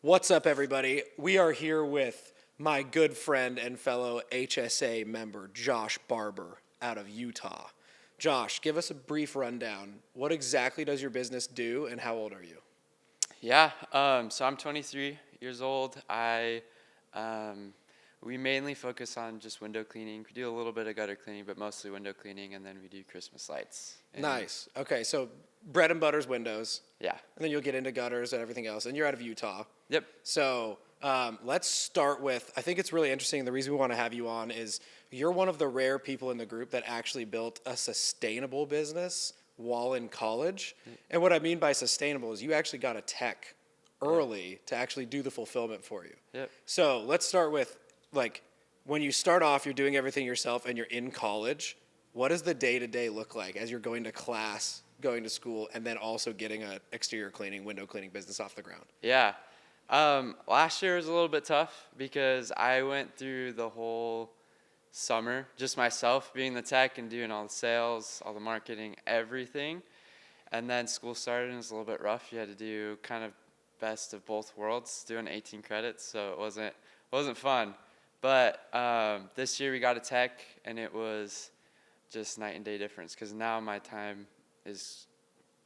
What's up, everybody? We are here with my good friend and fellow HSA member, Josh Barber, out of Utah. Josh, give us a brief rundown. What exactly does your business do, and how old are you? Yeah, so I'm 23 years old. We mainly focus on just window cleaning. We do a little bit of gutter cleaning, but mostly window cleaning, and then we do Christmas lights. Nice. Okay, so bread and butter's windows. Yeah. And then you'll get into gutters and everything else, and you're out of Utah. Yep. So let's start with, I think it's really interesting. The reason we want to have you on is you're one of the rare people in the group that actually built a sustainable business while in college. And what I mean by sustainable is you actually got a tech early to actually do the fulfillment for you. Yep. So let's start with, like, when you start off, you're doing everything yourself and you're in college. What does the day-to-day look like as you're going to class, going to school, and then also getting an exterior cleaning, window cleaning business off the ground? Yeah. Last year was a little bit tough because I went through the whole summer just myself being the tech and doing all the sales, all the marketing, everything. And then school started and it was a little bit rough. You had to do kind of best of both worlds, doing 18 credits, so it wasn't fun. But this year we got a tech, and it was just night and day difference because now my time is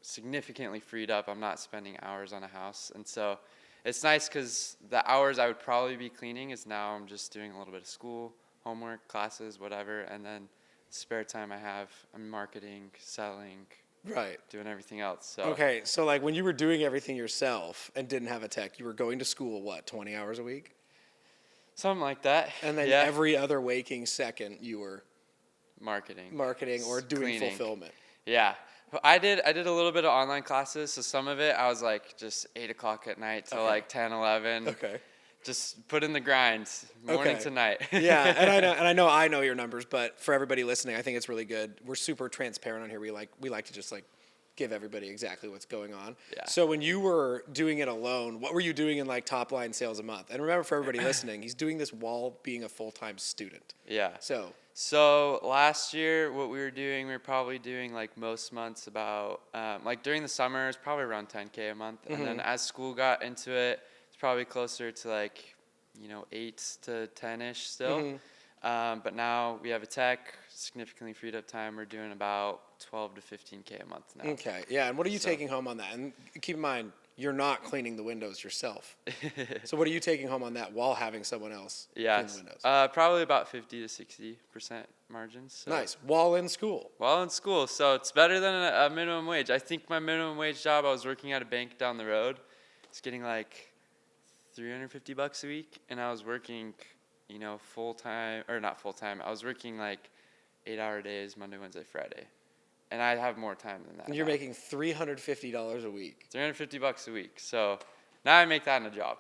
significantly freed up. I'm not spending hours on a house, and so it's nice because the hours I would probably be cleaning is now I'm just doing a little bit of school, homework, classes, whatever, and then spare time I have, I'm marketing, selling, Right. doing everything else. So Okay, so like when you were doing everything yourself and didn't have a tech, you were going to school, what, 20 hours a week? something like that. And then yeah. every other waking second you were marketing or doing cleaning. fulfillment. Yeah. I did a little bit of online classes, so some of it I was like just 8 o'clock at night till like 10, 11. Okay. Just put in the grind, morning Okay. to night. Yeah, and I know your numbers, but for everybody listening, I think it's really good. We're super transparent on here. We like to just like give everybody exactly what's going on. Yeah. So when you were doing it alone, what were you doing in like top line sales a month? And remember, for everybody listening, he's doing this while being a full-time student. Yeah. So last year, what we were probably doing like most months about, like during the summer, it's probably around 10K a month. And then as school got into it, it's probably closer to like, 8 to 10-ish still. But now we have a tech, significantly freed up time. We're doing about 12 to 15K a month now. Okay, yeah, and what are you taking home on that? And keep in mind, you're not cleaning the windows yourself. So what are you taking home on that while having someone else clean the windows? Probably about 50 to 60% margins. So. Nice, while in school. While in school, so it's better than a minimum wage. I think my minimum wage job, I was working at a bank down the road. It's getting like $350 a week, and I was working, full-time, or not full-time. I was working like 8-hour days, Monday, Wednesday, Friday. And I have more time than that. And you're making $350 a week. $350 a week. So now I make that in a job.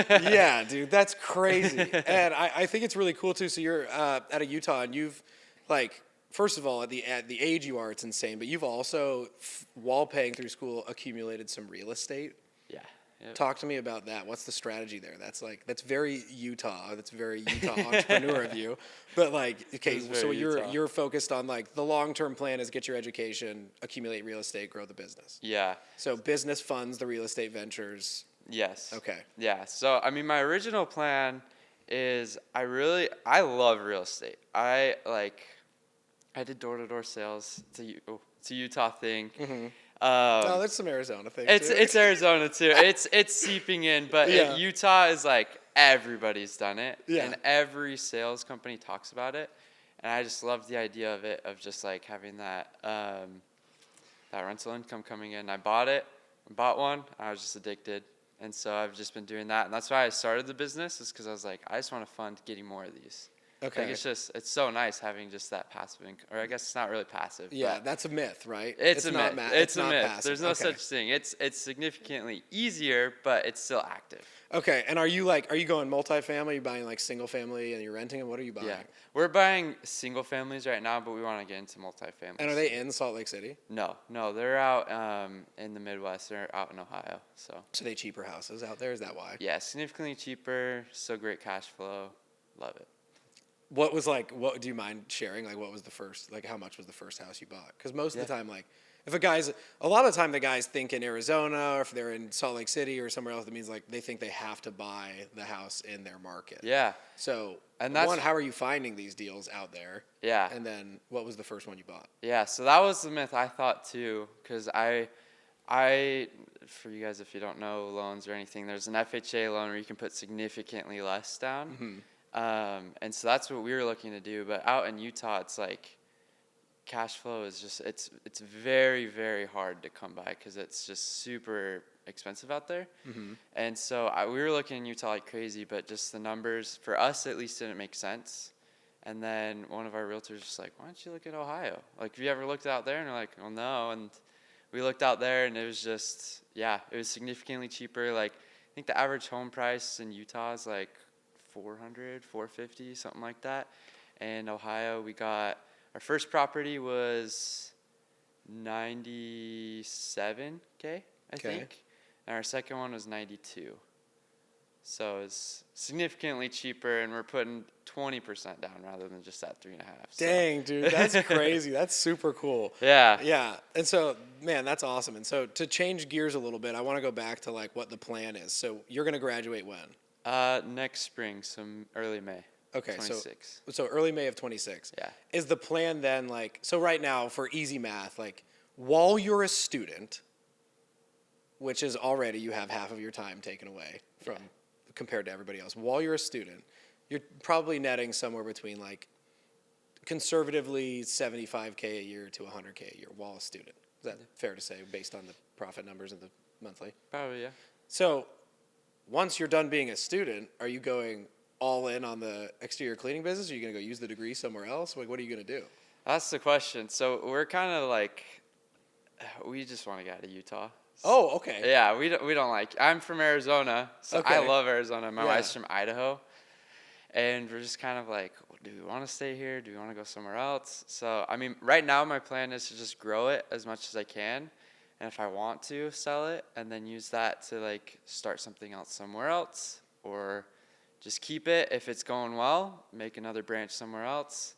Yeah, dude, that's crazy. And I think it's really cool too. So you're out of Utah, and you've, like, first of all, at the age you are, it's insane. But you've also, while paying through school, accumulated some real estate. Yeah. Yep. Talk to me about that. What's the strategy there? That's very Utah. That's very Utah entrepreneur of you. But like, okay, so you're focused on like the long-term plan is get your education, accumulate real estate, grow the business. Yeah. So business funds the real estate ventures. Yes. Okay. Yeah. So I mean, my original plan is I love real estate. I did door-to-door sales. It's a Utah thing. There's some Arizona things. It's Arizona too. It's seeping in, but Utah is like everybody's done it, and every sales company talks about it, and I just love the idea of it, of just like having that rental income coming in. I bought one. I was just addicted, and so I've just been doing that, and that's why I started the business, is because I was like, I just want to fund getting more of these. Okay. Like it's so nice having just that passive income, or I guess it's not really passive. Yeah, that's a myth, right? It's a myth. It's a myth. Passive. There's no such thing. It's significantly easier, but it's still active. Okay, and are you going multifamily? Are you buying like single family and you're renting them? What are you buying? Yeah, we're buying single families right now, but we want to get into multifamily. And are they in Salt Lake City? No, they're out in the Midwest. They're out in Ohio. So they cheaper houses out there? Is that why? Yeah, significantly cheaper. So great cash flow. Love it. What do you mind sharing? Like, what was the first, like, how much was the first house you bought? Because most of the time, like, if a lot of the time the guys think in Arizona, or if they're in Salt Lake City or somewhere else, that means like they think they have to buy the house in their market. Yeah. So, And that's how are you finding these deals out there? Yeah. And then what was the first one you bought? Yeah, so that was the myth I thought too, because I, for you guys, if you don't know loans or anything, there's an FHA loan where you can put significantly less down. And so that's what we were looking to do. But out in Utah, it's like cash flow is just, it's very, very hard to come by because it's just super expensive out there. And so we were looking in Utah like crazy, but just the numbers, for us at least, didn't make sense. And then one of our realtors was just like, why don't you look at Ohio? Like, have you ever looked out there? And we're like, well, no. And we looked out there, and it was just, yeah, it was significantly cheaper. Like, I think the average home price in Utah is like $400, $450, something like that. And Ohio, we got, our first property was $97K, I think. And our second one was $92. So it's significantly cheaper, and we're putting 20% down rather than just that 3.5. Dang, dude, that's crazy. That's super cool. Yeah. Yeah. And so, man, that's awesome. And so to change gears a little bit, I want to go back to like what the plan is. So you're going to graduate when? Next spring, some early May. Okay, 26. so early May of 26. Yeah. Is the plan then like, so right now for easy math, like while you're a student, which is already you have half of your time taken away from compared to everybody else. While you're a student, you're probably netting somewhere between like conservatively $75K a year to $100K a year while a student. Is that fair to say based on the profit numbers of the monthly? Probably, yeah. So once you're done being a student, are you going all in on the exterior cleaning business? Or are you going to go use the degree somewhere else? Like, what are you going to do? That's the question. So we're kind of like, we just want to get out of Utah. Oh, okay. Yeah, we don't like. I'm from Arizona, so I Okay. love Arizona. My Yeah. wife's from Idaho, and we're just kind of like, do we want to stay here? Do we want to go somewhere else? So I mean, right now my plan is to just grow it as much as I can, and if I want to, sell it and then use that to like start something else somewhere else, or just keep it if it's going well, make another branch somewhere else.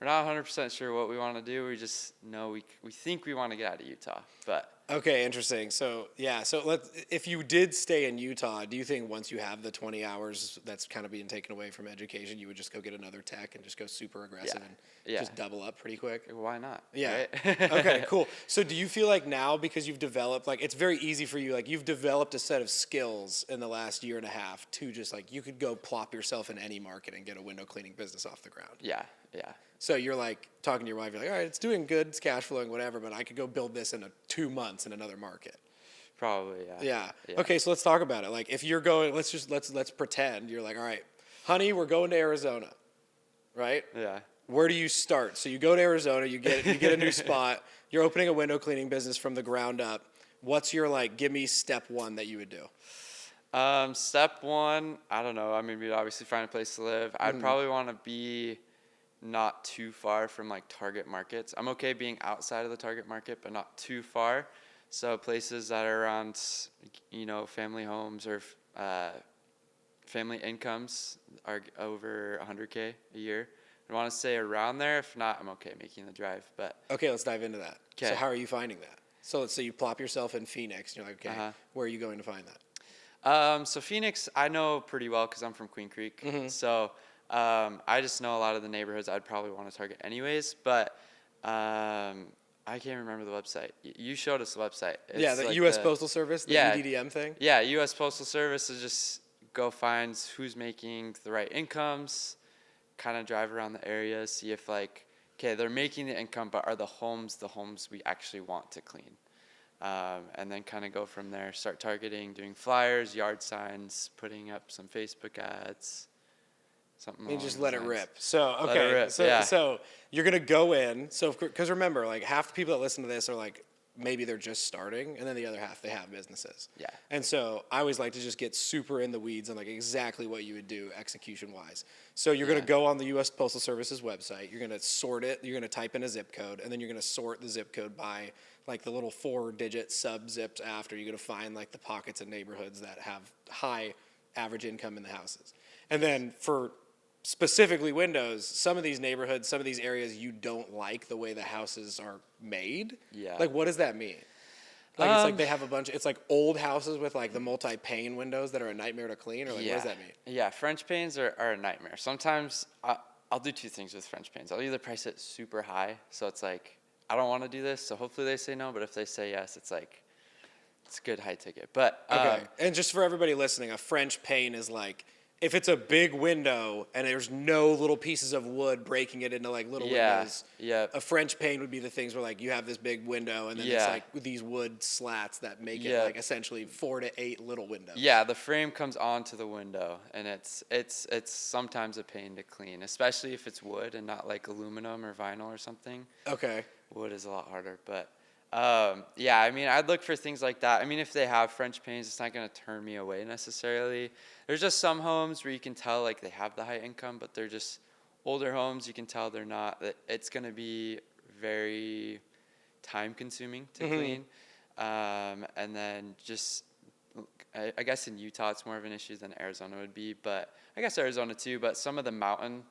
We're not 100% sure what we want to do. We just know we think we want to get out of Utah, but. Okay, interesting. So, yeah, so if you did stay in Utah, do you think once you have the 20 hours that's kind of being taken away from education, you would just go get another tech and just go super aggressive and just double up pretty quick? Why not? Yeah. Right? Okay, cool. So do you feel like now, because you've developed, like it's very easy for you, like you've developed a set of skills in the last year and a half to just like, you could go plop yourself in any market and get a window cleaning business off the ground? Yeah. So you're like talking to your wife, you're like, all right, it's doing good, it's cash flowing, whatever, but I could go build this in 2 months in another market. Probably, yeah. Yeah. Okay, so let's talk about it. Like if you're going, let's pretend you're like, all right, honey, we're going to Arizona, right? Yeah. Where do you start? So you go to Arizona, you get a new spot, you're opening a window cleaning business from the ground up. What's your like, give me step one that you would do? Step one, I don't know. I mean, we'd obviously find a place to live. I'd probably want to be not too far from like target markets. I'm okay being outside of the target market, but not too far. So places that are around, family homes or family incomes are over 100K a year. I want to stay around there. If not, I'm okay making the drive. But okay, let's dive into that. Okay. So how are you finding that? So let's say you plop yourself in Phoenix, and you're like, okay, where are you going to find that? So Phoenix, I know pretty well because I'm from Queen Creek. So I just know a lot of the neighborhoods I'd probably want to target anyways, but I can't remember the website. You showed us the website. It's the like U.S. Postal Service, the EDDM thing? Yeah, U.S. Postal Service is just go find who's making the right incomes, kind of drive around the area, see if like, okay, they're making the income, but are the homes we actually want to clean? And then kind of go from there, start targeting, doing flyers, yard signs, putting up some Facebook ads. And just let it rip. So, okay. Let it rip, so you're going to go in. So, because remember, like half the people that listen to this are like, maybe they're just starting, and then the other half, they have businesses. Yeah. And so I always like to just get super in the weeds on like exactly what you would do execution-wise. So you're going to go on the U.S. Postal Service's website. You're going to sort it. You're going to type in a zip code, and then you're going to sort the zip code by like the little 4-digit sub-zips after. You're going to find like the pockets of neighborhoods that have high average income in the houses. And then for specifically windows, some of these neighborhoods, some of these areas, you don't like the way the houses are made. Yeah. Like, what does that mean? Like, it's like they have a bunch, it's like old houses with like the multi-pane windows that are a nightmare to clean, or like, what does that mean? Yeah, French panes are a nightmare. Sometimes I'll do two things with French panes. I'll either price it super high, so it's like, I don't want to do this, so hopefully they say no, but if they say yes, it's like, it's a good high ticket. But Okay. And just for everybody listening, a French pane is like, if it's a big window and there's no little pieces of wood breaking it into like little windows, a French pane would be the things where like you have this big window and then it's like these wood slats that make it like essentially 4 to 8 little windows. Yeah, the frame comes onto the window and it's sometimes a pain to clean, especially if it's wood and not like aluminum or vinyl or something. Okay. Wood is a lot harder, but yeah, I mean, I'd look for things like that. I mean, if they have French panes, it's not going to turn me away necessarily. There's just some homes where you can tell like they have the high income, but they're just older homes. You can tell they're not. It's going to be very time consuming to clean. And then just, I guess in Utah it's more of an issue than Arizona would be, but I guess Arizona too. But some of the mountain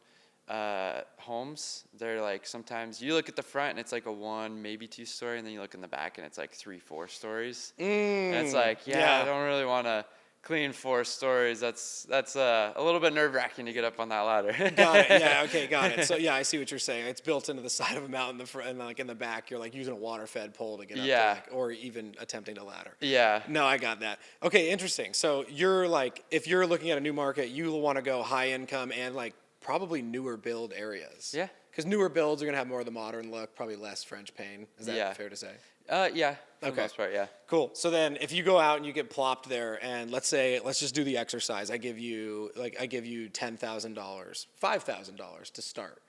homes, they're like, sometimes you look at the front and it's like a 1, maybe 2 story, and then you look in the back and it's like 3, 4 stories. And it's like, I don't really want to clean 4 stories. That's a little bit nerve-wracking to get up on that ladder. Got it. Yeah. Okay. Got it. So yeah, I see what you're saying. It's built into the side of a mountain, the front, and like in the back, you're like using a water-fed pole to get up, to like, or even attempting to ladder. Yeah. No, I got that. Okay, interesting. So you're like, if you're looking at a new market, you want to go high income and like probably newer build areas. Yeah. Because newer builds are gonna have more of the modern look, probably less French pane. Is that fair to say? Yeah. For the most part, yeah. Cool. So then if you go out and you get plopped there and let's just do the exercise. I give you $10,000, $5,000 to start.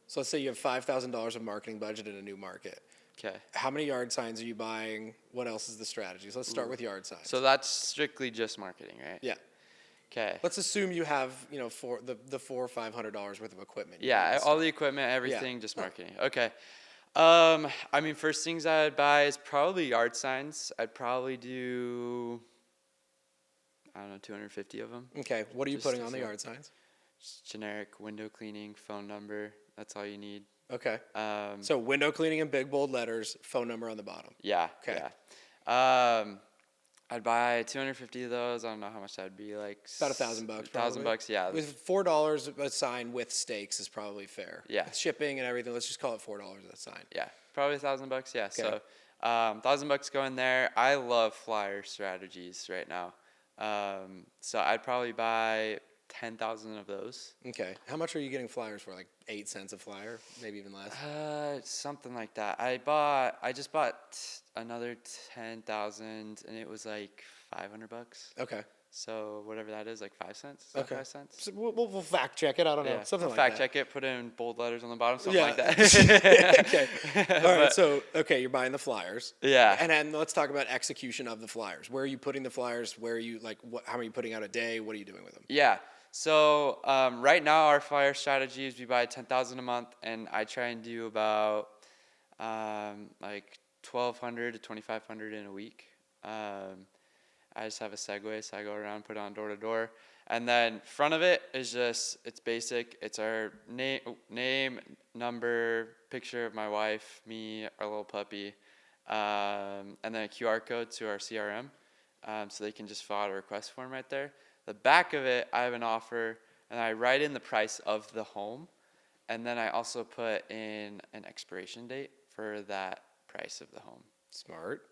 So let's say you have $5,000 of marketing budget in a new market. Okay. How many yard signs are you buying? What else is the strategy? So let's start with yard signs. So that's strictly just marketing, right? Yeah. Okay. Let's assume you have, the $400 or $500 worth of equipment. Yeah, all the equipment, everything, just marketing. Okay. I mean, first things I'd buy is probably yard signs. I'd probably do, I don't know, 250 of them. Okay. What are you putting on the yard signs? Just generic window cleaning, phone number. That's all you need. Okay. So window cleaning in big bold letters, phone number on the bottom. Yeah. Okay. Yeah. I'd buy 250 of those. I don't know how much that'd be, like about $1,000. $1,000, yeah. With $4 a sign with stakes is probably fair. Yeah. With shipping and everything, let's just call it $4 a sign. Yeah, probably $1,000. Yeah. Okay. So, $1,000 going there. I love flyer strategies right now. So I'd probably buy 10,000 of those. Okay. How much are you getting flyers for? Like 8 cents a flyer, maybe even less. Something like that. I just bought another 10,000, and it was like $500. Okay. So whatever that is, like 5 cents. Is that 5 cents? So we'll fact check it. I don't know. Something like that. Fact check it. Put in bold letters on the bottom. Something like that. Okay. All right. So you're buying the flyers. Yeah. And then let's talk about execution of the flyers. Where are you putting the flyers? Where are you how are you putting out a day? What are you doing with them? Yeah. So right now our flyer strategy is we buy 10,000 a month, and I try and do about like 1,200 to 2,500 in a week. I just have a Segway, so I go around, put it on door to door. And then front of it is just, it's basic. It's our name, number, picture of my wife, me, our little puppy, and then a QR code to our CRM, so they can just fill out a request form right there. The back of it, I have an offer, and I write in the price of the home, and then I also put in an expiration date for that price of the home. Smart.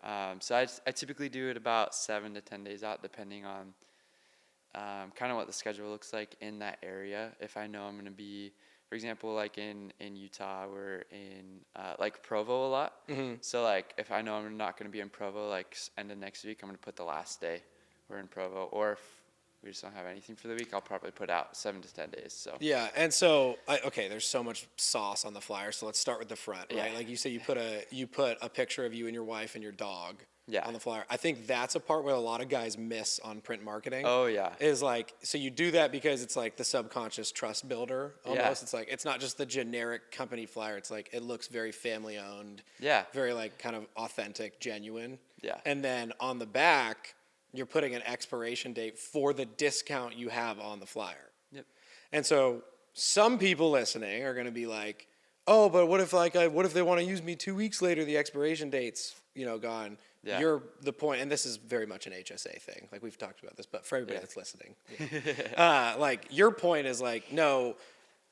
So I typically do it about 7 to 10 days out, depending on kind of what the schedule looks like in that area. If I know I'm going to be, for example, like in Utah, we're in like Provo a lot. Mm-hmm. So like if I know I'm not going to be in Provo, like end of next week, I'm going to put the last day we're in Provo. Or if we just don't have anything for the week, I'll probably put out 7 to 10 days. So yeah, and so there's so much sauce on the flyer. So let's start with the front, right? Yeah. Like you say, you put a picture of you and your wife and your dog. Yeah. On the flyer. I think that's a part where a lot of guys miss on print marketing. Oh yeah. Is like, so you do that because it's like the subconscious trust builder almost. Yeah. It's like, it's not just the generic company flyer. It's like, it looks very family owned. Yeah. Very like kind of authentic, genuine. Yeah. And then on the back, you're putting an expiration date for the discount you have on the flyer. Yep. And so some people listening are going to be like, oh, but what if what if they want to use me 2 weeks later, the expiration date's, gone. Yeah. You're the point, and this is very much an HSA thing. Like we've talked about this, but for everybody Yeah. that's listening, like your point is like, no,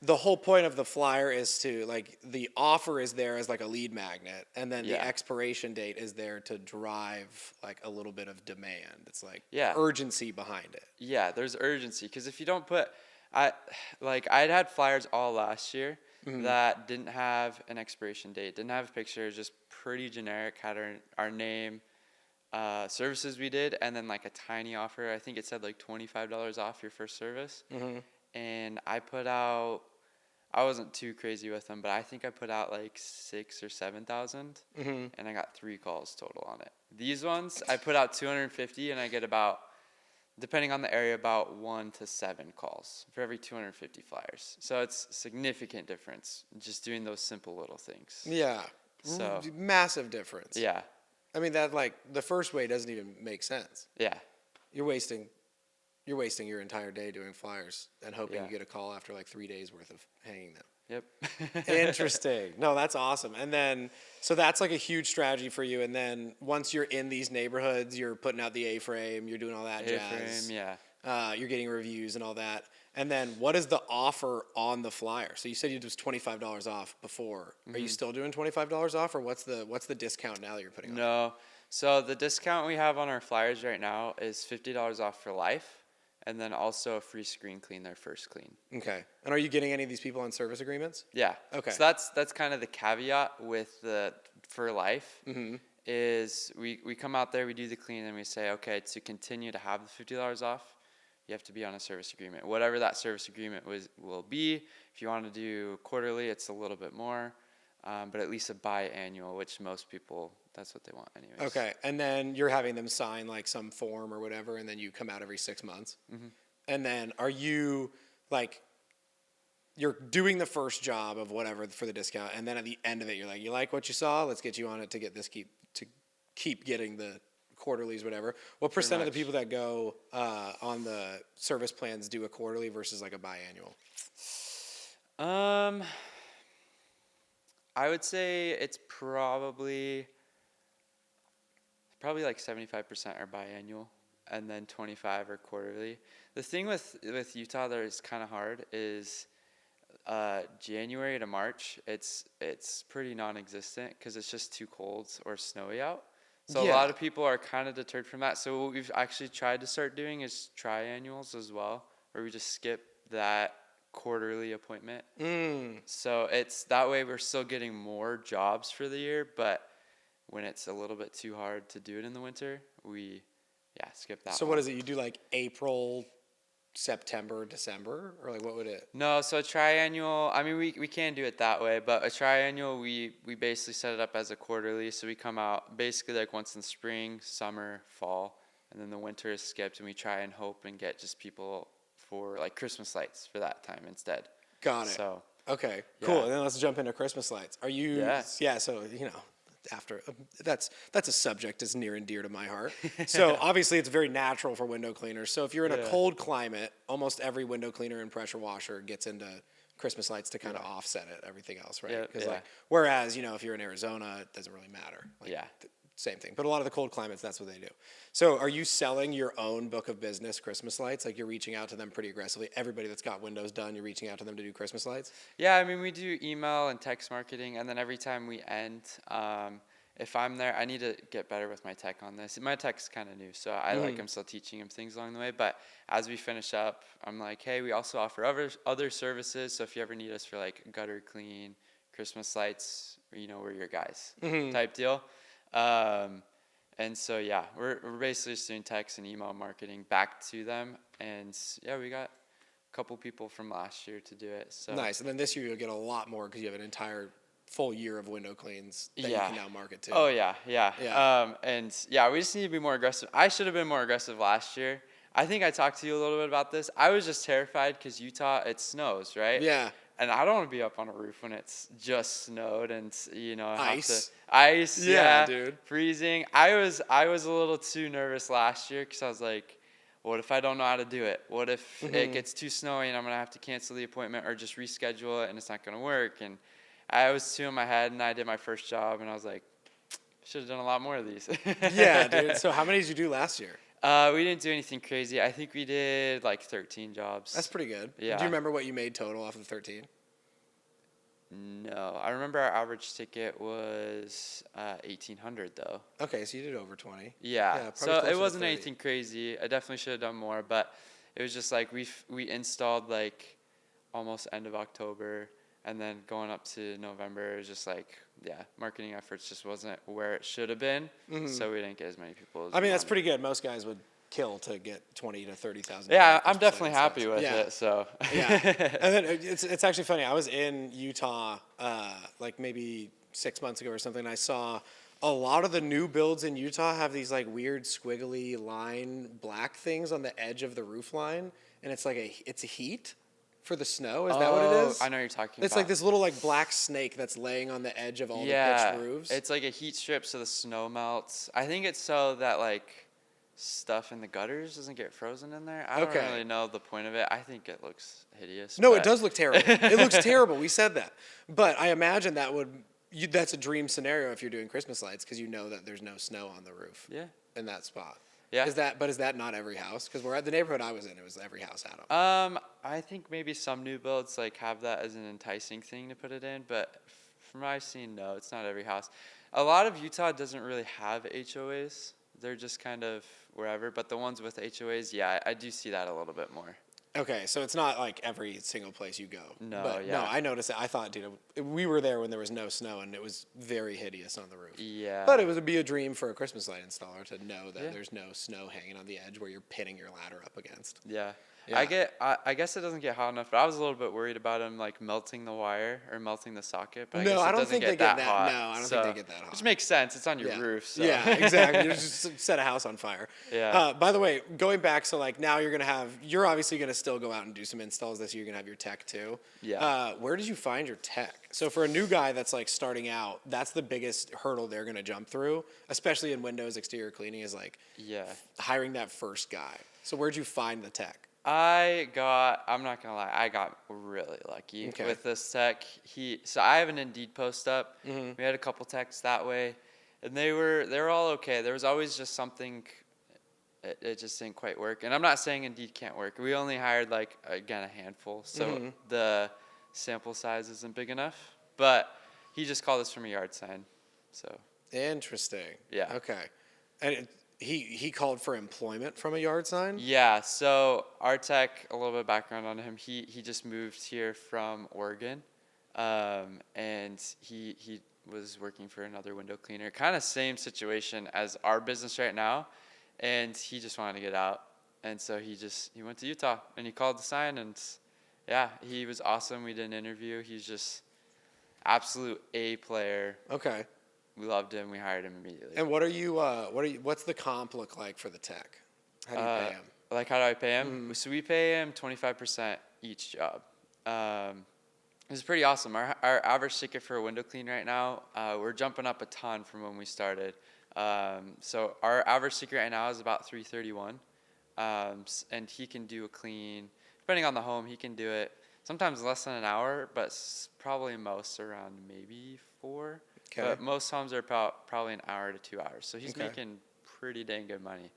the whole point of the flyer is to like the offer is there as like a lead magnet, and then the Yeah. expiration date is there to drive like a little bit of demand. It's like Yeah. urgency behind it. Yeah, there's urgency because if you don't put, I'd had flyers all last year that didn't have an expiration date, didn't have a picture, just pretty generic, had our name, services we did, and then like a tiny offer. I think it said like $25 off your first service. And I put out, I wasn't too crazy with them, but I think I put out like 6,000 or 7,000, and I got 3 calls total on it. These ones I put out 250, and I get about, depending on the area, about 1 to 7 calls for every 250 flyers. So it's a significant difference just doing those simple little things. Yeah. So Massive difference. yeah, I mean that like the first way doesn't even make sense. yeah, You're wasting your entire day doing flyers and hoping Yeah. you get a call after like 3 days worth of hanging them. yep. Interesting. No, that's awesome. And then, so that's like a huge strategy for you. And then once you're in these neighborhoods, you're putting out the A-frame, you're doing all that jazz. A-frame, yeah. You're getting reviews and all that. And then what is the offer on the flyer? So you said it was $25 off before. Are you still doing $25 off, or what's the discount now that you're putting on? No. So the discount we have on our flyers right now is $50 off for life, and then also a free screen clean, their first clean. Okay. And are you getting any of these people on service agreements? Yeah. Okay. So that's kind of the caveat with the for life is we come out there, we do the clean, and we say, okay, to continue to have the $50 off, you have to be on a service agreement. Whatever that service agreement will be. If you want to do quarterly, it's a little bit more, but at least a biannual, which most people, that's what they want anyways. Okay. And then you're having them sign like some form or whatever, and then you come out every 6 months. And then are you like, you're doing the first job of whatever for the discount, and then at the end of it, you're like, you like what you saw? Let's get you on it to get this keep getting the quarterlies, whatever. What percent of the much. people that go on the service plans do a quarterly versus like a biannual? I would say it's probably like 75% are biannual, and then 25 are quarterly. The thing with Utah that is kind of hard is January to March. It's pretty non-existent because it's just too cold or snowy out. So Yeah. a lot of people are kind of deterred from that. So what we've actually tried to start doing is triannuals as well, where we just skip that quarterly appointment. So it's that way we're still getting more jobs for the year, but when it's a little bit too hard to do it in the winter, we skip that. So what is it? You do like April, September, December, or like what would it? No, so a triannual, I mean, we can do it that way, but a triannual, we basically set it up as a quarterly, so we come out basically like once in spring, summer, fall, and then the winter is skipped, and we try and hope and get just people for like Christmas lights for that time instead. Got it. So Okay, Yeah. cool. And then let's jump into Christmas lights. Are you? Yeah. So after that's a subject that's near and dear to my heart. So obviously it's very natural for window cleaners. So if you're in a Yeah. cold climate, almost every window cleaner and pressure washer gets into Christmas lights to kind of offset it, everything else, right? Yeah, Because yeah. like whereas if you're in Arizona, it doesn't really matter. Like, Yeah. Same thing. But a lot of the cold climates, that's what they do. So are you selling your own book of business Christmas lights? Like you're reaching out to them pretty aggressively. Everybody that's got windows done, you're reaching out to them to do Christmas lights? Yeah, I mean, we do email and text marketing, and then every time we end, if I'm there, I need to get better with my tech on this. My tech's kind of new, so I'm still teaching him things along the way. But as we finish up, I'm like, hey, we also offer other services. So if you ever need us for like gutter clean, Christmas lights, we're your guys type deal. And so yeah, we're basically just doing text and email marketing back to them, and yeah, we got a couple people from last year to do it. So Nice. And then this year you'll get a lot more because you have an entire full year of window cleans that you Yeah. can now market to. Oh yeah. Yeah. And yeah, we just need to be more aggressive. I should have been more aggressive last year. I think I talked to you a little bit about this. I was just terrified because Utah, it snows, right? Yeah. And I don't want to be up on a roof when it's just snowed and Ice. Ice, Yeah, yeah, dude. freezing. I was a little too nervous last year because I was like, what if I don't know how to do it? What if it gets too snowy and I'm going to have to cancel the appointment or just reschedule it and it's not going to work? And I was too in my head, and I did my first job, and I was like, should have done a lot more of these. Yeah, dude. So how many did you do last year? We didn't do anything crazy. I think we did like 13 jobs. That's pretty good. Yeah. Do you remember what you made total off of 13? No, I remember our average ticket was 1,800 though. Okay, so you did over 20. Yeah, probably so closer it to wasn't 30. anything crazy. I definitely should have done more, but it was just like we installed like almost end of October, and then going up to November, it was just like, yeah, marketing efforts just wasn't where it should have been, so we didn't get as many people as I we mean, that's wanted. pretty good. Most guys would kill to get 20 to 30,000. Yeah, I'm definitely happy with it. So Yeah, and then it's actually funny. I was in Utah like maybe 6 months ago or something. And I saw a lot of the new builds in Utah have these like weird squiggly line black things on the edge of the roof line, and it's like it's a heat for the snow. Is that what it is? I know what you're talking It's about. like this little like black snake that's laying on the edge of all the pitched roofs. It's like a heat strip so the snow melts. I think it's so that like stuff in the gutters doesn't get frozen in there. I don't Okay. really know the point of it. I think it looks hideous. No, but it does look terrible. It looks terrible. We said that. But I imagine that's a dream scenario if you're doing Christmas lights because you know that there's no snow on the roof Yeah. in that spot. Yeah. Is that not every house? Because we're at the neighborhood I was in, it was every house had them. I think maybe some new builds like have that as an enticing thing to put it in, but from what I've seen, no, it's not every house. A lot of Utah doesn't really have HOAs. They're just kind of wherever, but the ones with HOAs, yeah, I do see that a little bit more. Okay, so it's not like every single place you go. No, But yeah. no, I noticed it. I thought, dude, we were there when there was no snow and it was very hideous on the roof. Yeah. But it would be a dream for a Christmas light installer to know that Yeah. there's no snow hanging on the edge where you're pinning your ladder up against. Yeah. Yeah. I guess it doesn't get hot enough, but I was a little bit worried about them like melting the wire or melting the socket. But I No, guess it I don't doesn't think get they get that. hot. No, I don't so, think they get that hot. Which makes sense. It's on your Yeah. roof. So. Yeah, exactly. You just set a house on fire. Yeah. By the way, going back, so like now you're obviously gonna still go out and do some installs this year. You're gonna have your tech too. Yeah. Where did you find your tech? So for a new guy that's like starting out, that's the biggest hurdle they're gonna jump through, especially in Windows exterior cleaning, is like Yeah. hiring that first guy. So where'd you find the tech? I'm not gonna lie, I got really lucky Okay. with this tech. So I have an Indeed post up. Mm-hmm. We had a couple techs that way, and they were all okay. There was always just something, it just didn't quite work. And I'm not saying Indeed can't work. We only hired like again a handful, so Mm-hmm. the sample size isn't big enough. But he just called us from a yard sign, so Interesting. Yeah. Okay. And he called for employment from a yard sign? yeah. So our tech, a little bit of background on him. He just moved here from Oregon, and he was working for another window cleaner. Kind of same situation as our business right now, and he just wanted to get out, and so he went to Utah and he called the sign, and yeah, he was awesome. We did an interview. He's just absolute A player. Okay. We loved him. We hired him immediately. And what's the comp look like for the tech? How do you pay him? Like, how do I pay him? Mm-hmm. So we pay him 25% each job. It's pretty awesome. Our average ticket for a window clean right now, we're jumping up a ton from when we started. So our average ticket right now is about $331, and he can do a clean, depending on the home, he can do it sometimes less than an hour, but probably most around maybe 4. Okay. But most homes are about probably an hour to 2 hours. So he's Okay. making pretty dang good money.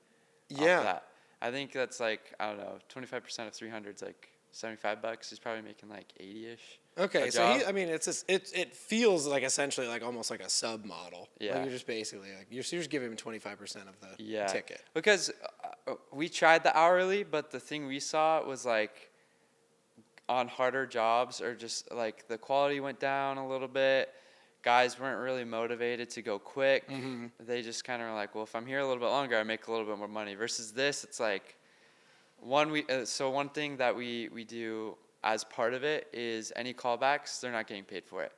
Yeah. Off that. I think that's like, I don't know, 25% of 300 is like $75. He's probably making like 80-ish. Okay, a so job. it feels like essentially like almost like a sub model. Yeah. Like you're just basically like you're just giving him 25% of the Yeah. ticket. Because we tried the hourly, but the thing we saw was like on harder jobs or just like the quality went down a little bit. Guys weren't really motivated to go quick. Mm-hmm. They just kind of were like, well, if I'm here a little bit longer, I make a little bit more money. Versus this, it's like one thing that we do as part of it is any callbacks, they're not getting paid for it.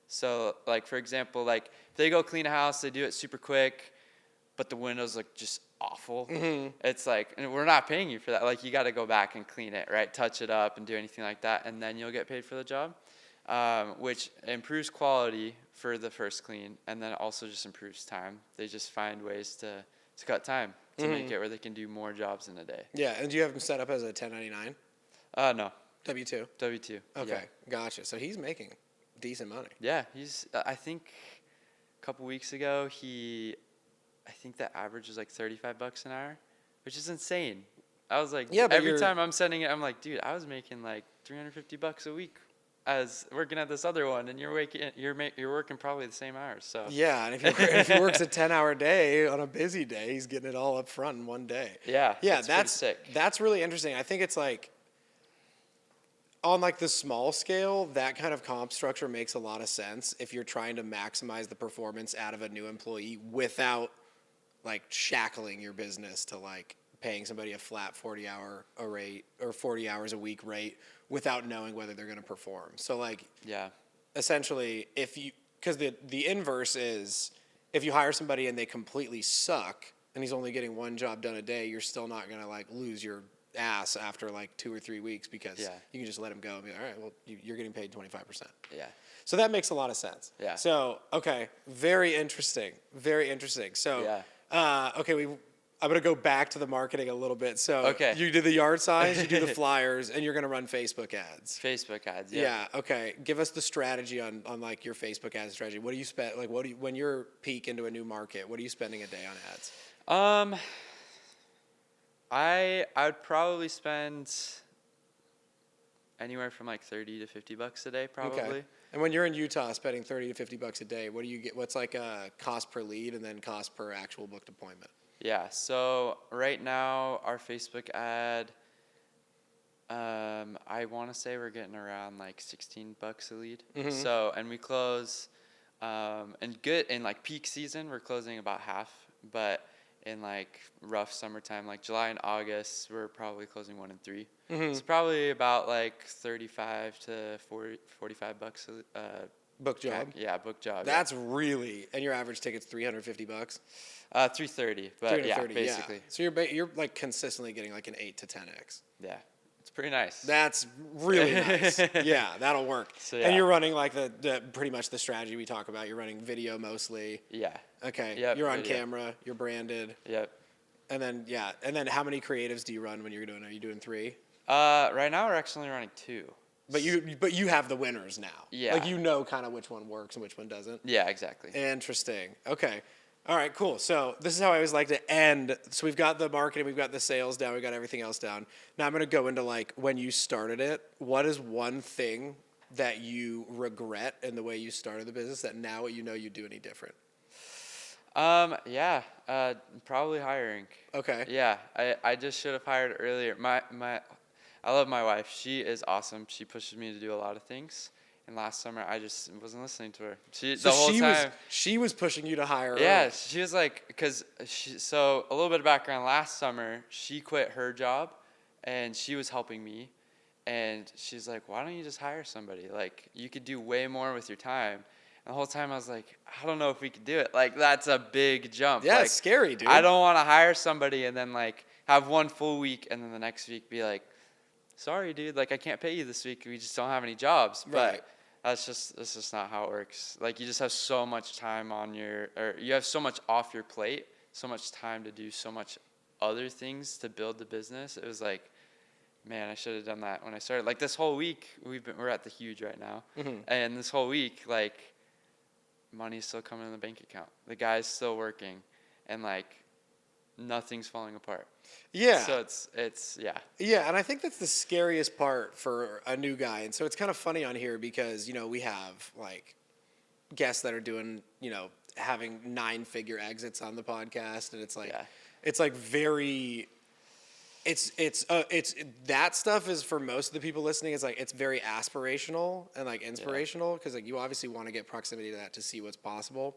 So like, for example, like if they go clean a house, they do it super quick, but the windows look just awful. Mm-hmm. It's like, and we're not paying you for that. Like you got to go back and clean it, right? Touch it up and do anything like that, and then you'll get paid for the job. Which improves quality for the first clean, and then also just improves time. They just find ways to cut time. to make it where they can do more jobs in a day. Yeah, and do you have him set up as a 1099? No. W-2? W-2. Okay, Yeah. gotcha. So he's making decent money. Yeah, he's. I think a couple weeks ago I think the average was like $35 an hour, which is insane. I was like, yeah, but every time I'm sending it, I'm like, dude, I was making like $350 a week as working at this other one, and you're working probably the same hours. So yeah, and if he works a 10-hour day on a busy day, he's getting it all up front in one day. yeah, Yeah, that's sick. That's really interesting. I think it's like on like the small scale, that kind of comp structure makes a lot of sense if you're trying to maximize the performance out of a new employee without like shackling your business to like paying somebody a flat 40-hour a rate or 40 hours a week rate without knowing whether they're going to perform. So like, Yeah, essentially, because the inverse is if you hire somebody and they completely suck and he's only getting one job done a day, you're still not going to like lose your ass after like 2 or 3 weeks because you can just let him go and be like, all right, well, you're getting paid 25%. yeah, So that makes a lot of sense. Yeah. So, okay, very interesting. Very interesting. So, okay, I'm going to go back to the marketing a little bit. So, you do the yard signs, you do the flyers, and you're going to run Facebook ads. Facebook ads. Yeah. Okay. Give us the strategy on like your Facebook ad strategy. What do you spend? Like, when you're peak into a new market, what are you spending a day on ads? I would probably spend anywhere from like $30 to $50 a day, probably. Okay. And when you're in Utah, spending $30 to $50 a day, what do you get? What's like a cost per lead and then cost per actual booked appointment? Yeah. So right now, our Facebook ad, I want to say we're getting around like $16 a lead. Mm-hmm. So, and we close, in like peak season, we're closing about half, but in like rough summertime, like July and August, we're probably closing 1 in 3. Mm-hmm. It's probably about like 35 to 45 Book job. Yeah, book job. That's really, and your average ticket's $350. 330, but 330, yeah, basically. Yeah. So you're like consistently getting like an 8 to 10x. Yeah, it's pretty nice. That's really nice. Yeah, that'll work. So, And you're running like the pretty much the strategy we talk about. You're running video mostly. Yeah. Okay. Yep, You're on video. camera. You're branded. Yep. And then how many creatives do you run when you're doing? Are you doing 3? Right now we're actually running 2. But you have the winners now. Yeah. Like you know kind of which one works and which one doesn't. Yeah, exactly. Interesting. Okay. All right, cool. So this is how I always like to end. So we've got the marketing, we've got the sales down, we've got everything else down. Now I'm going to go into like when you started it. What is one thing that you regret in the way you started the business that now you know you do any different? Probably hiring. Okay. Yeah, I just should have hired earlier. I love my wife. She is awesome. She pushes me to do a lot of things. And last summer, I just wasn't listening to her. She was pushing you to hire her. Yeah, she was like, so a little bit of background. Last summer, she quit her job, and she was helping me. And she's like, why don't you just hire somebody? Like, you could do way more with your time. And the whole time I was like, I don't know if we could do it. Like, that's a big jump. Yeah, like, it's scary, dude. I don't want to hire somebody and then, like, have one full week and then the next week be like, sorry, dude, like, I can't pay you this week. We just don't have any jobs. Right. But that's just not how it works. Like, you just have so much time you have so much off your plate, so much time to do so much other things to build the business. It was like, man, I should have done that when I started. Like, this whole week, we're at the huge right now. Mm-hmm. And this whole week, like, money's still coming in the bank account. The guy's still working. And, like, nothing's falling apart. Yeah. So it's yeah. Yeah, and I think that's the scariest part for a new guy. And so it's kind of funny on here because, we have like guests that are doing, having 9-figure exits on the podcast, and it's like it's like very it's that stuff is for most of the people listening, it's like it's very aspirational and like inspirational because like you obviously want to get proximity to that to see what's possible.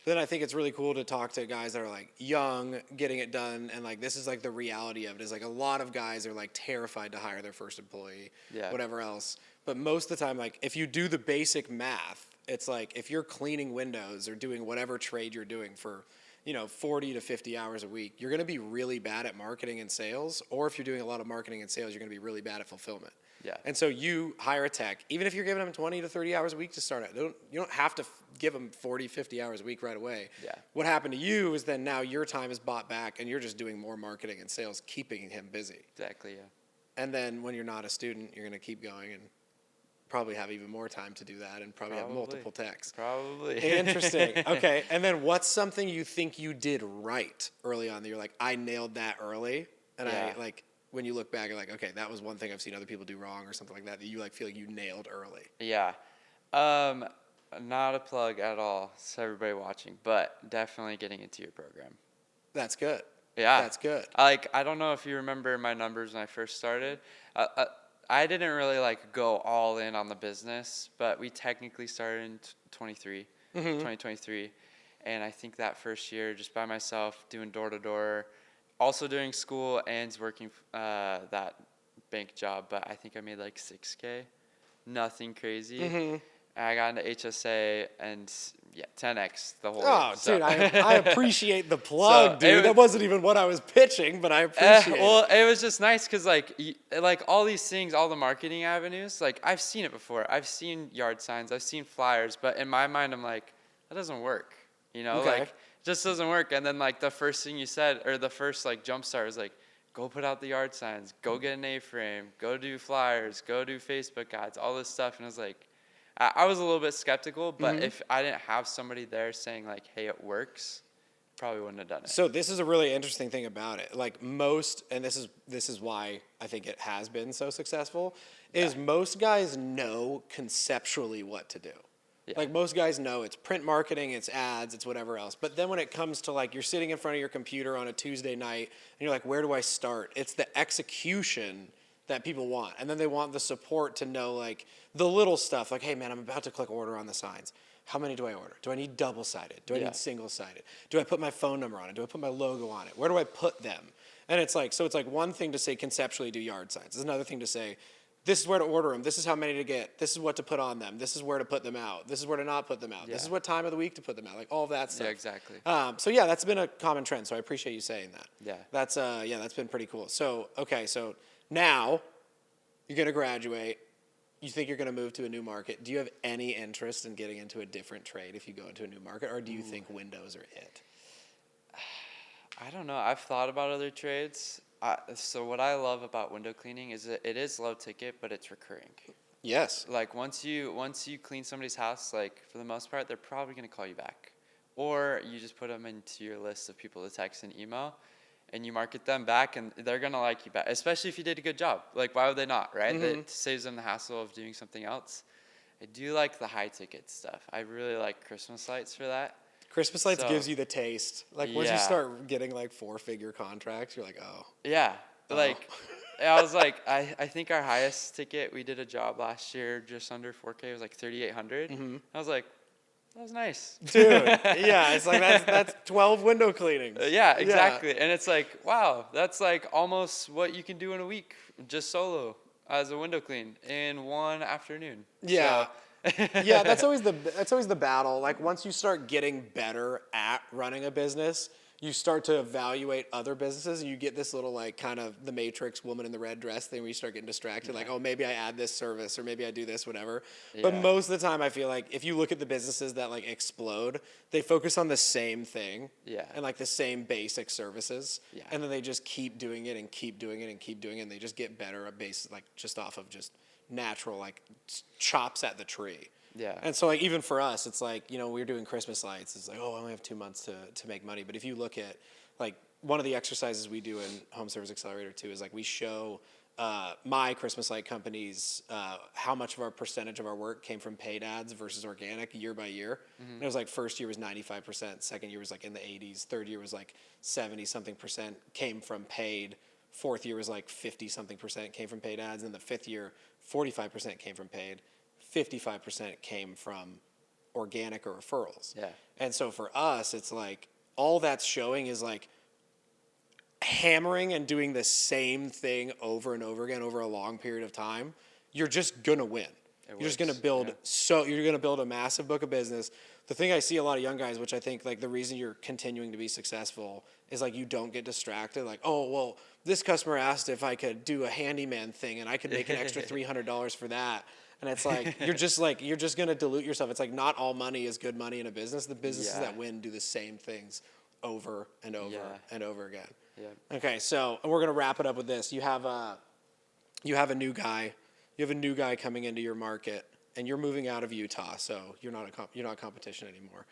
Then I think it's really cool to talk to guys that are like young, getting it done, and like this is like the reality of it is like a lot of guys are like terrified to hire their first employee, whatever else. But most of the time, like if you do the basic math, it's like if you're cleaning windows or doing whatever trade you're doing for 40 to 50 hours a week, you're going to be really bad at marketing and sales. Or if you're doing a lot of marketing and sales, you're going to be really bad at fulfillment. Yeah. And so you hire a tech, even if you're giving them 20 to 30 hours a week to start out, you don't have to give them 40, 50 hours a week right away. Yeah. What happened to you is then now your time is bought back and you're just doing more marketing and sales, keeping him busy. Exactly, yeah. And then when you're not a student, you're going to keep going and probably have even more time to do that and probably have multiple techs. Probably. Interesting. Okay. And then what's something you think you did right early on that you're like, I nailed that early? And when you look back, you're like, okay, that was one thing I've seen other people do wrong or something like that you like feel like you nailed early. Yeah. Not a plug at all to everybody watching, but definitely getting into your program. That's good. Yeah. That's good. I don't know if you remember my numbers when I first started. I didn't really go all in on the business, but we technically started in 2023. And I think that first year, just by myself, doing door-to-door, also doing school and working that bank job, but I think I made like $6K, nothing crazy. And I got into HSA and 10x the whole year. Dude, I appreciate the plug, dude. That wasn't even what I was pitching, but I appreciate it. It was just nice because all these things, all the marketing avenues, I've seen it before. I've seen yard signs, I've seen flyers, but in my mind, I'm like, that doesn't work. It just doesn't work. And then the first thing you said, or the first jump start was go put out the yard signs, go get an A-frame, go do flyers, go do Facebook ads, all this stuff. And I was like, I was a little bit skeptical, but if I didn't have somebody there saying hey, it works, probably wouldn't have done it. So this is a really interesting thing about it. And this is why I think it has been so successful, is most guys know conceptually what to do. Yeah. Most guys know it's print marketing, it's ads, it's whatever else. But then when it comes to you're sitting in front of your computer on a Tuesday night and you're like, where do I start? It's the execution that people want. And then they want the support to know the little stuff hey man, I'm about to click order on the signs. How many do I order? Do I need double-sided? Do I need single-sided? Do I put my phone number on it? Do I put my logo on it? Where do I put them? And it's so it's one thing to say conceptually do yard signs. It's another thing to say, this is where to order them. This is how many to get. This is what to put on them. This is where to put them out. This is where to not put them out. Yeah. This is what time of the week to put them out. All of that stuff. Yeah, exactly. That's been a common trend. So I appreciate you saying that. Yeah. That's been pretty cool. So, okay. So now you're going to graduate. You think you're going to move to a new market. Do you have any interest in getting into a different trade if you go into a new market? Or do you think windows are it? I don't know. I've thought about other trades. So what I love about window cleaning is it is low ticket, but it's recurring. Yes. Once you clean somebody's house, for the most part, they're probably going to call you back. Or you just put them into your list of people to text and email, and you market them back, and they're going to like you back, especially if you did a good job. Why would they not, right? That saves them the hassle of doing something else. I do like the high ticket stuff. I really like Christmas lights for that. Christmas lights gives you the taste. Once you start getting 4-figure contracts, you're like, oh. Yeah. Oh. I was I think our highest ticket, we did a job last year just under 4K. It was $3,800. I was like, that was nice. Dude, yeah. It's that's 12 window cleanings. Yeah, exactly. Yeah. And it's wow, that's almost what you can do in a week, just solo as a window clean in one afternoon. Yeah. So, yeah, that's always the battle. Once you start getting better at running a business, you start to evaluate other businesses, and you get this little kind of the Matrix woman in the red dress thing where you start getting distracted. Oh, maybe I add this service, or maybe I do this, whatever. Yeah. But most of the time, I feel if you look at the businesses that explode, they focus on the same thing. Yeah. And the same basic services. Yeah. And then they just keep doing it and keep doing it and keep doing it, and they just get better at basis just off of just natural chops at the tree. Yeah. And so even for us, it's we're doing Christmas lights. It's I only have 2 months to make money. But if you look at one of the exercises we do in Home Service Accelerator too is we show my Christmas light companies how much of our percentage of our work came from paid ads versus organic year by year. And it was first year was 95%, second year was in the 80s, third year was 70 something percent came from paid. Fourth year was 50 something percent came from paid ads, and the fifth year 45% came from paid. 55% came from organic or referrals. Yeah. And so for us, it's all that's showing is hammering and doing the same thing over and over again over a long period of time. You're just gonna win. You're just gonna build you're gonna build a massive book of business the thing I see a lot of young guys, which I think like the reason you're continuing to be successful is like you don't get distracted. Like, oh, well, this customer asked if I could do a handyman thing and I could make an extra $300 for that. And it's like, you're just going to dilute yourself. It's like not all money is good money in a business. The businesses that win do the same things over and over and over again. Yeah. Okay. So we're going to wrap it up with this. You have a new guy. You have a new guy coming into your market, and you're moving out of Utah, so you're not competition anymore.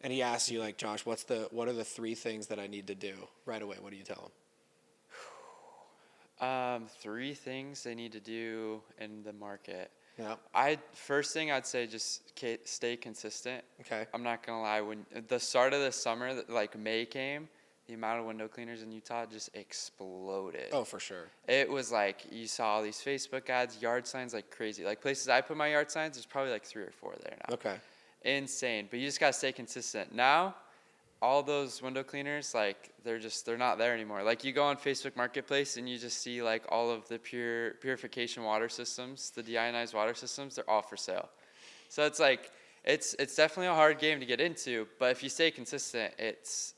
And he asks you, like, Josh, what are the 3 things that I need to do right away? What do you tell him? 3 things they need to do in the market. Yeah. First thing I'd say, just stay consistent. Okay. I'm not gonna lie. When the start of the summer, like May came, the amount of window cleaners in Utah just exploded. Oh, for sure. It was like you saw all these Facebook ads, yard signs like crazy. Like places I put my yard signs, there's probably like 3 or 4 there now. Okay. Insane. But you just gotta stay consistent. Now, all those window cleaners, like they're not there anymore. Like you go on Facebook Marketplace and you just see like all of the purification water systems, the deionized water systems, they're all for sale. So it's like it's definitely a hard game to get into, but if you stay consistent, it's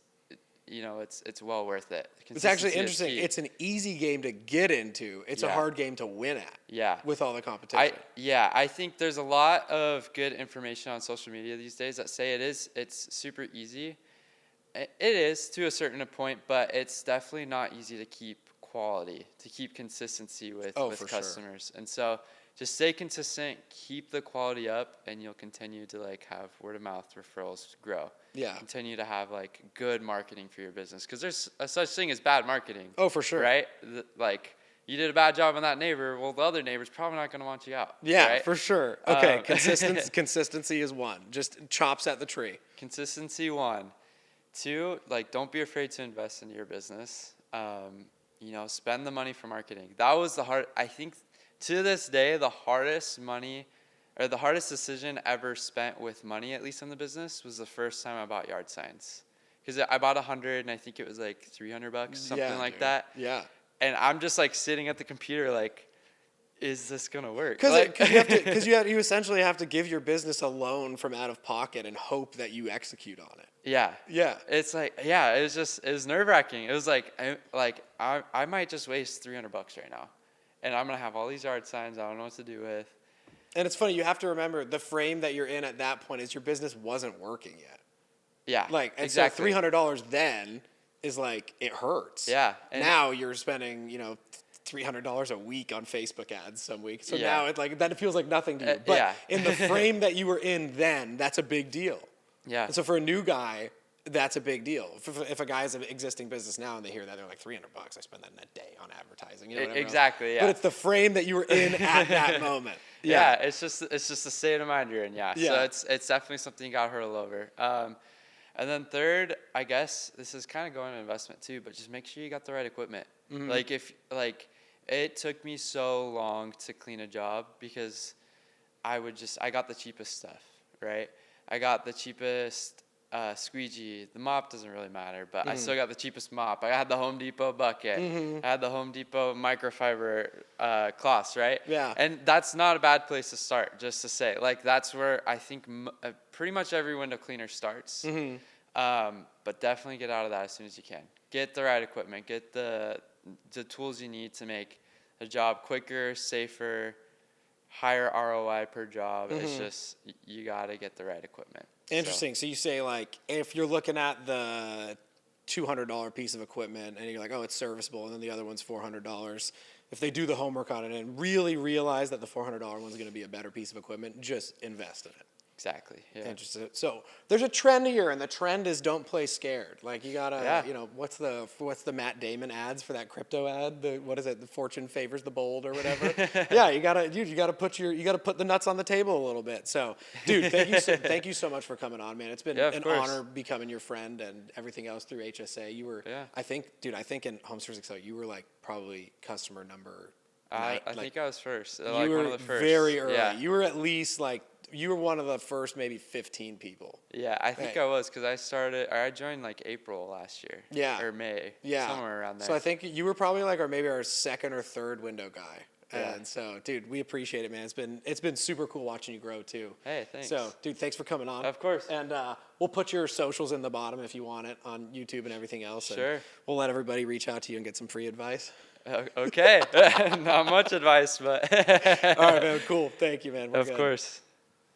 well worth it. It's actually interesting. It's an easy game to get into. It's a hard game to win at. Yeah. With all the competition. I think there's a lot of good information on social media these days that say it's super easy. It is to a certain point, but it's definitely not easy to keep quality, to keep consistency with customers. Sure. And so just stay consistent, keep the quality up, and you'll continue to like have word of mouth referrals grow. Yeah. Continue to have like good marketing for your business, because there's a such thing as bad marketing. Oh, for sure. Right? Like you did a bad job on that neighbor. Well, the other neighbor's probably not going to want you out. Yeah, right? for sure. Okay, consistency is 1. Just chops at the tree. Consistency 1. 2, like don't be afraid to invest into your business. Spend the money for marketing. That was I think to this day, the hardest decision ever spent with money, at least in the business, was the first time I bought yard signs. Because I bought 100 and I think it was like $300, something like that. Yeah. And I'm just like sitting at the computer like, is this going to work? Because you essentially have to give your business a loan from out of pocket and hope that you execute on it. Yeah. Yeah. It's like, it was nerve-wracking. It was like I might just waste $300 right now. And I'm going to have all these yard signs I don't know what to do with. And it's funny, you have to remember the frame that you're in at that point is your business wasn't working yet. Yeah. Like, and exactly. So $300 then is like, it hurts. Yeah. And now you're spending, $300 a week on Facebook ads some weeks. So now it feels like nothing to you. But in the frame that you were in then, that's a big deal. Yeah. And so for a new guy, that's a big deal. If a guy has an existing business now and they hear that, they're like, $300, I spend that in a day on advertising. Exactly, yeah. But it's the frame that you were in at that moment. Yeah, it's just the state of mind you're in, So it's definitely something you got to hurdle over. And then 3rd, I guess, this is kind of going to investment too, but just make sure you got the right equipment. Mm-hmm. It took me so long to clean a job because I got the cheapest stuff, right? I got the cheapest squeegee. The mop doesn't really matter, but I still got the cheapest mop. I had the Home Depot bucket. I had the Home Depot microfiber cloths, right? Yeah. And that's not a bad place to start, just to say. Like, that's where I think pretty much every window cleaner starts. Mm-hmm. But definitely get out of that as soon as you can. Get the right equipment. Get the tools you need to make a job quicker, safer, higher ROI per job. Mm-hmm. It's just, you got to get the right equipment. Interesting. So you say, like, if you're looking at the $200 piece of equipment and you're like, oh, it's serviceable, and then the other one's $400, if they do the homework on it and really realize that the $400 one's going to be a better piece of equipment, just invest in it. Exactly. Yeah. Interesting. So there's a trend here, and the trend is don't play scared. Like, you gotta, what's the Matt Damon ads for that crypto ad? What is it? The fortune favors the bold or whatever. Yeah, you gotta put the nuts on the table a little bit. So, dude, thank you so much for coming on, man. It's been an honor becoming your friend and everything else through HSA. You were, I think in Home Service Accelerator, you were like probably customer number. I think I was first. You were one of the first. Very early. Yeah. You were at least you were one of the first maybe 15 people. Yeah, I think I was, because I joined like April last year. Yeah. Or May. Yeah. Somewhere around there. So I think you were probably like maybe our second or third window guy. Yeah. And so, dude, we appreciate it, man. It's been super cool watching you grow too. Hey, thanks. So, dude, thanks for coming on. Of course. And we'll put your socials in the bottom if you want it on YouTube and everything else. Sure. And we'll let everybody reach out to you and get some free advice. Okay. Not much advice, but All right, man. Cool. Thank you, man. We're of good. course.